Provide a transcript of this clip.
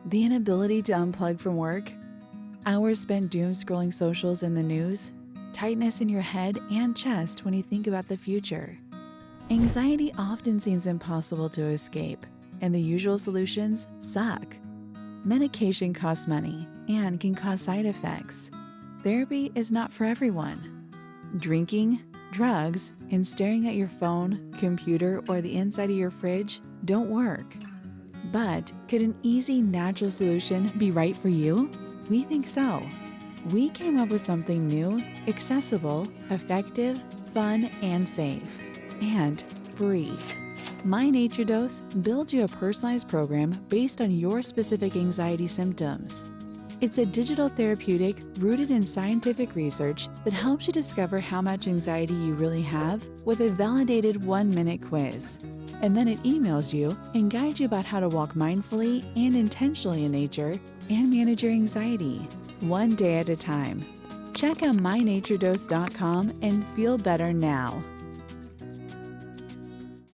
The inability to unplug from work? Hours spent doom scrolling socials and the news? Tightness in your head and chest when you think about the future? Anxiety often seems impossible to escape, and the usual solutions suck. Medication costs money and can cause side effects. Therapy is not for everyone. Drinking, drugs, and staring at your phone, computer, or the inside of your fridge don't work. But could an easy, natural solution be right for you? We think so. We came up with something new, accessible, effective, fun, and safe. And free. My Nature Dose builds you a personalized program based on your specific anxiety symptoms. It's a digital therapeutic rooted in scientific research that helps you discover how much anxiety you really have with a validated 1-minute quiz. And then it emails you and guides you about how to walk mindfully and intentionally in nature and manage your anxiety, one day at a time. Check out mynaturedose.com and feel better now.